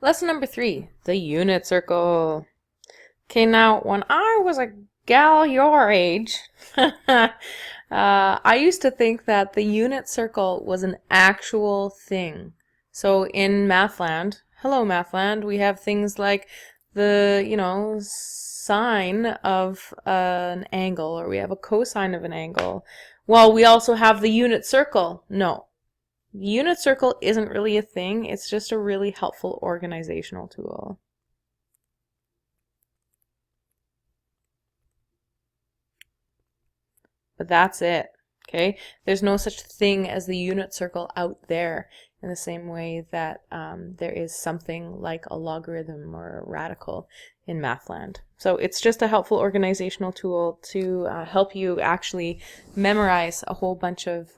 Lesson number 3, the unit circle. Okay, now when I was a gal your age, I used to think that the unit circle was an actual thing. So in Mathland, hello Mathland, we have things like the, sine of an angle, or we have a cosine of an angle. Well, we also have the unit circle. No. The unit circle isn't really a thing, it's just a really helpful organizational tool. But that's it, okay? There's no such thing as the unit circle out there in the same way that there is something like a logarithm or a radical in Mathland. So it's just a helpful organizational tool to help you actually memorize a whole bunch of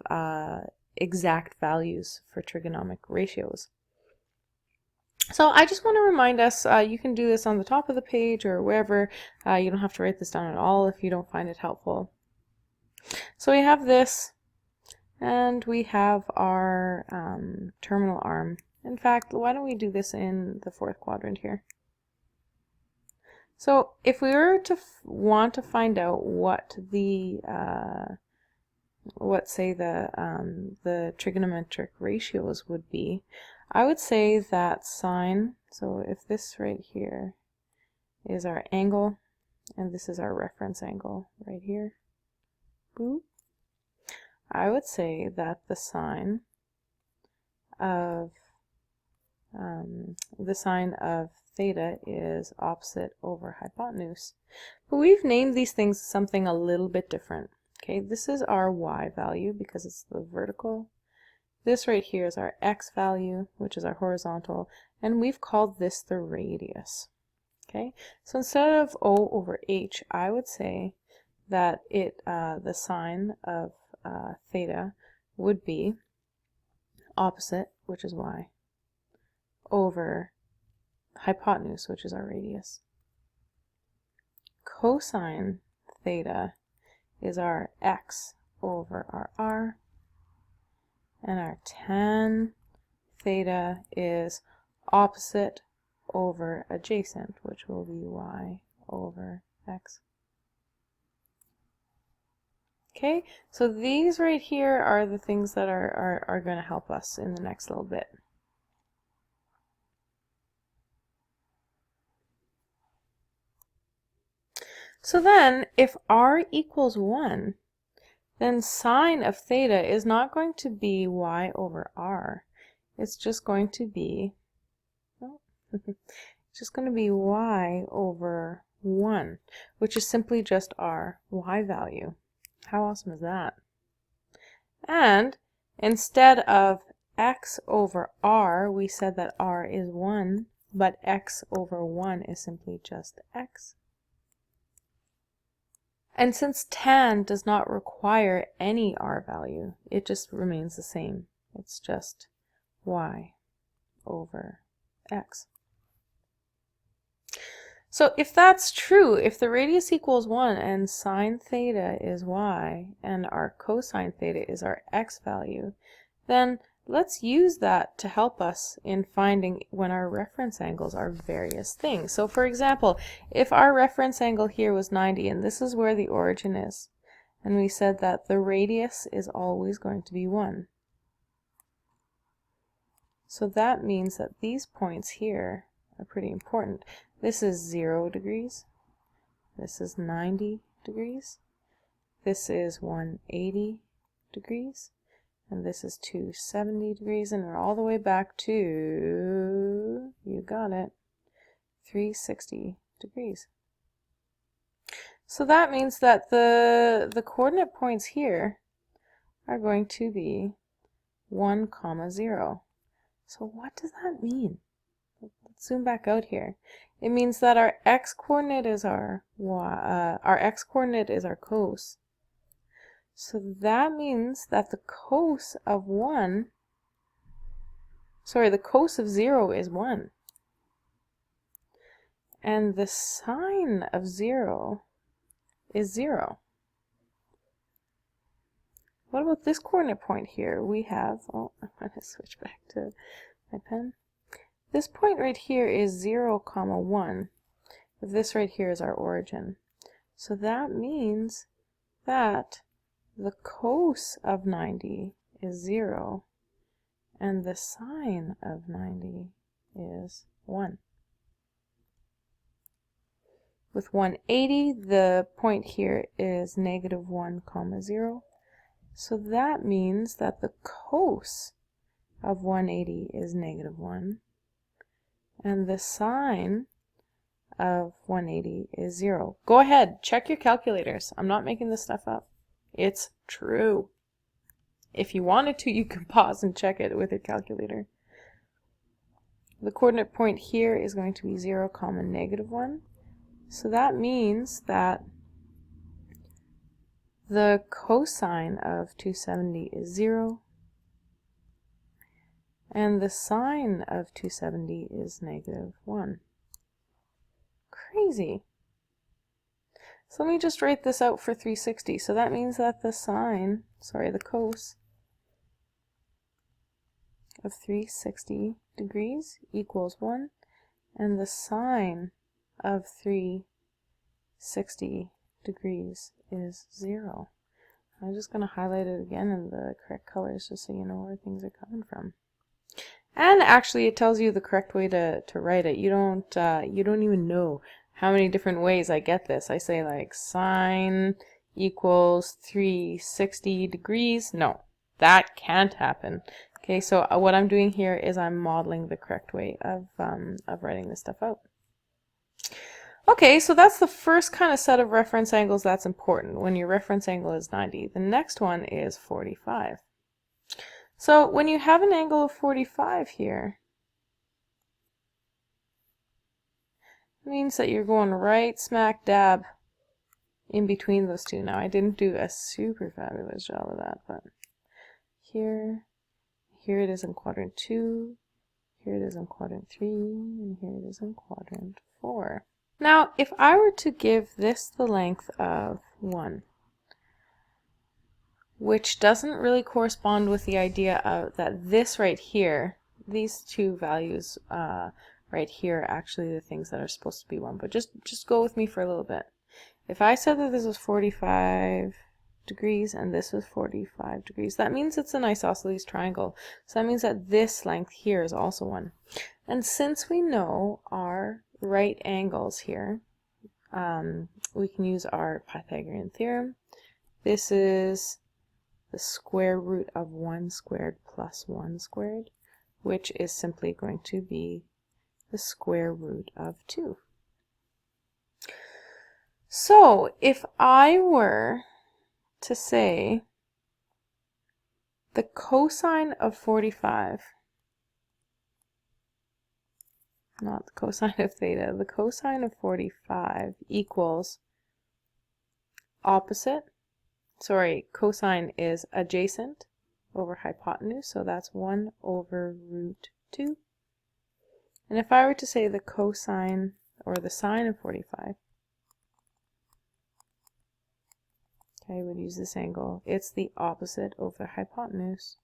exact values for trigonomic ratios. So I just want to remind us, you can do this on the top of the page or wherever. You don't have to write this down at all if you don't find it helpful. So we have this, and we have our terminal arm. In fact, why don't we do this in the fourth quadrant here? So if we were to want to find out what the the trigonometric ratios would be, I would say that sine, so if this right here is our angle, and this is our reference angle right here, boop, I would say that the sine of theta is opposite over hypotenuse. But we've named these things something a little bit different. Okay, this is our y value because it's the vertical. This right here is our x value, which is our horizontal, and we've called this the radius. Okay, so instead of O over h, I would say that the sine of theta would be opposite, which is y, over hypotenuse, which is our radius. Cosine theta is our x over our r, and our tan theta is opposite over adjacent, which will be y over x. Okay, so these right here are the things that are going to help us in the next little bit. So then, if r equals 1, then sine of theta is not going to be y over r. It's just going to be, it's just going to be y over 1, which is simply just our y value. How awesome is that? And instead of x over r, we said that r is 1, but x over 1 is simply just x. And since tan does not require any r value, it just remains the same. It's just y over x. So if that's true, if the radius equals 1 and sine theta is y and our cosine theta is our x value, then let's use that to help us in finding when our reference angles are various things. So for example, if our reference angle here was 90 and this is where the origin is, and we said that the radius is always going to be 1. So that means that these points here are pretty important. This is 0 degrees, this is 90 degrees, this is 180 degrees, and this is 270 degrees, and we're all the way back to, you got it, 360 degrees. So that means that the coordinate points here are going to be 1, 0. So what does that mean? Let's zoom back out here. It means that our x-coordinate is our x-coordinate is our cos. So that means that the cos of 1, the cos of 0 is 1. And the sine of 0 is 0. What about this coordinate point here? We have, I'm going to switch back to my pen. this point right here is 0, 1. If this right here is our origin. So that means that the cos of 90 is 0, and the sine of 90 is 1. With 180, the point here is negative 1, 0. So that means that the cos of 180 is negative 1, and the sine of 180 is 0. Go ahead, check your calculators. I'm not making this stuff up. It's true. If you wanted to, you can pause and check it with your calculator. The coordinate point here is going to be 0, negative 1. So that means that the cosine of 270 is 0, and the sine of 270 is negative 1. Crazy. So let me just write this out for 360. So that means that the cos of 360 degrees equals 1, and the sine of 360 degrees is 0. I'm just going to highlight it again in the correct colors just so you know where things are coming from. And actually it tells you the correct way to write it. You don't even know how many different ways I get this. I say like sine equals 360 degrees. No, that can't happen. Okay, so what I'm doing here is I'm modeling the correct way of writing this stuff out. Okay, so that's the first kind of set of reference angles that's important when your reference angle is 90. The next one is 45. So when you have an angle of 45 here, it means that you're going right smack dab in between those two. Now I didn't do a super fabulous job of that, but here it is in quadrant 2, here it is in quadrant 3, and here it is in quadrant 4. Now, if I were to give this the length of 1, which doesn't really correspond with the idea of that this right here, these two values right here are actually the things that are supposed to be 1, but just go with me for a little bit. If I said that this was 45 degrees and this was 45 degrees, that means it's an isosceles triangle. So that means that this length here is also 1. And since we know our right angles here, we can use our Pythagorean theorem. This is the square root of 1 squared plus 1 squared, which is simply going to be the square root of 2. So if I were to say the cosine of 45, not the cosine of theta, the cosine of 45 equals cosine is adjacent over hypotenuse, so that's 1 over root 2. And if I were to say the cosine or the sine of 45, okay, I would use this angle. It's the opposite over hypotenuse.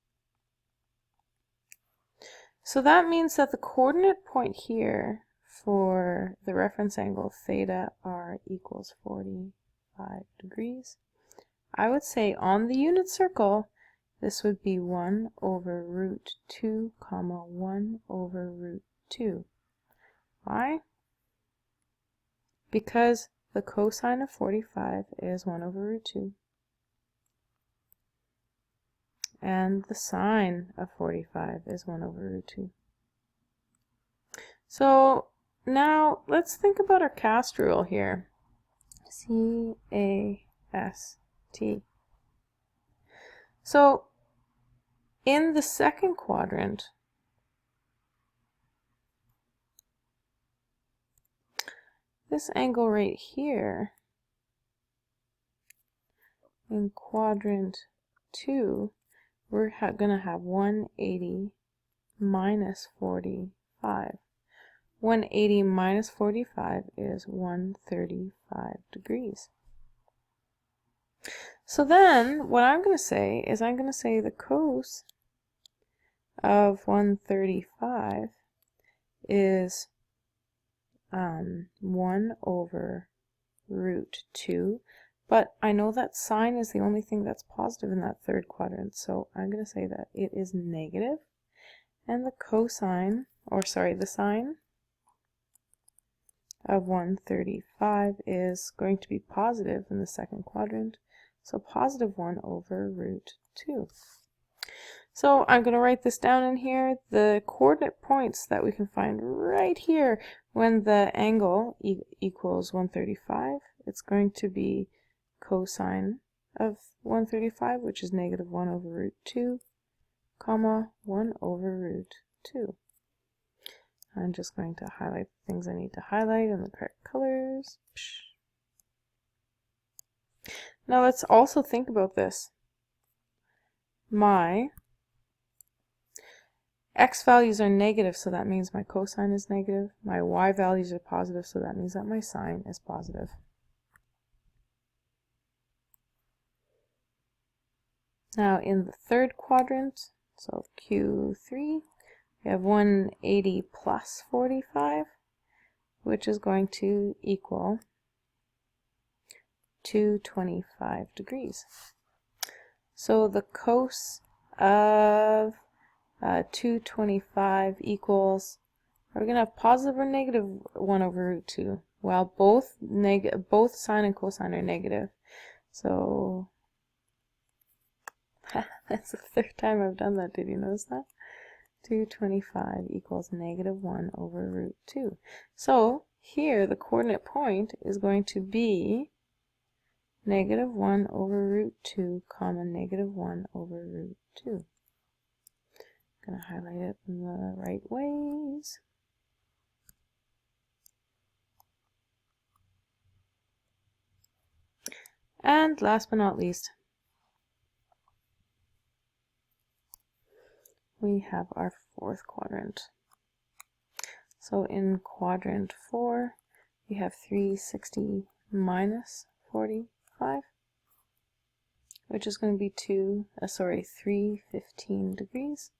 So that means that the coordinate point here for the reference angle theta r equals 45 degrees. I would say on the unit circle, this would be 1 over root 2, 1 over root 2. Why? Because the cosine of 45 is 1 over root 2. And the sine of 45 is 1 over root 2. So now let's think about our cast rule here. C-A-S-T. So in the second quadrant, this angle right here in quadrant 2, we're going to have 180 minus 45. 180 minus 45 is 135 degrees. So then what I'm going to say is I'm going to say the cos of 135 is 1 over root 2, but I know that sine is the only thing that's positive in that third quadrant, so I'm going to say that it is negative, and the cosine, or sorry, the sine of 135 is going to be positive in the second quadrant, so positive 1 over root 2. So I'm going to write this down in here. The coordinate points that we can find right here when the angle equals 135, it's going to be cosine of 135, which is negative 1 over root 2, comma 1 over root 2. I'm just going to highlight the things I need to highlight in the correct colors. Now let's also think about this. My x values are negative, so that means my cosine is negative. My y values are positive, so that means that my sine is positive. Now in the third quadrant, so Q3, we have 180 plus 45, which is going to equal 225 degrees. So the cos of 225 equals, are we going to have positive or negative 1 over root 2? Well, both sine and cosine are negative. So that's the third time I've done that. Did you notice that? 225 equals negative 1 over root 2. So here the coordinate point is going to be negative 1 over root 2 comma negative 1 over root 2. I'm going to highlight it in the right ways. And last but not least, we have our fourth quadrant. So in quadrant 4, we have 360 minus 45, which is going to be 315 degrees.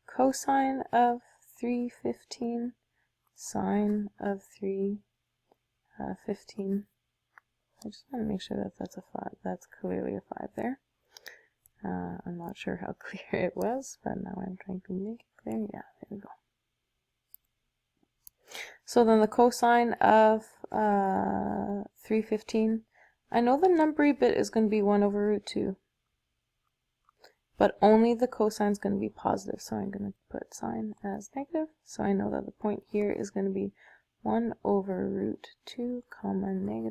Cosine of 315, sine of 315. I just want to make sure that that's a 5. That's clearly a 5 there. I'm not sure how clear it was, but now I'm trying to make it clear. Yeah, there we go. So then the cosine of 315, I know the numbery bit is going to be 1 over root 2, but only the cosine is going to be positive, so I'm going to put sine as negative. So I know that the point here is going to be 1 over root 2 comma negative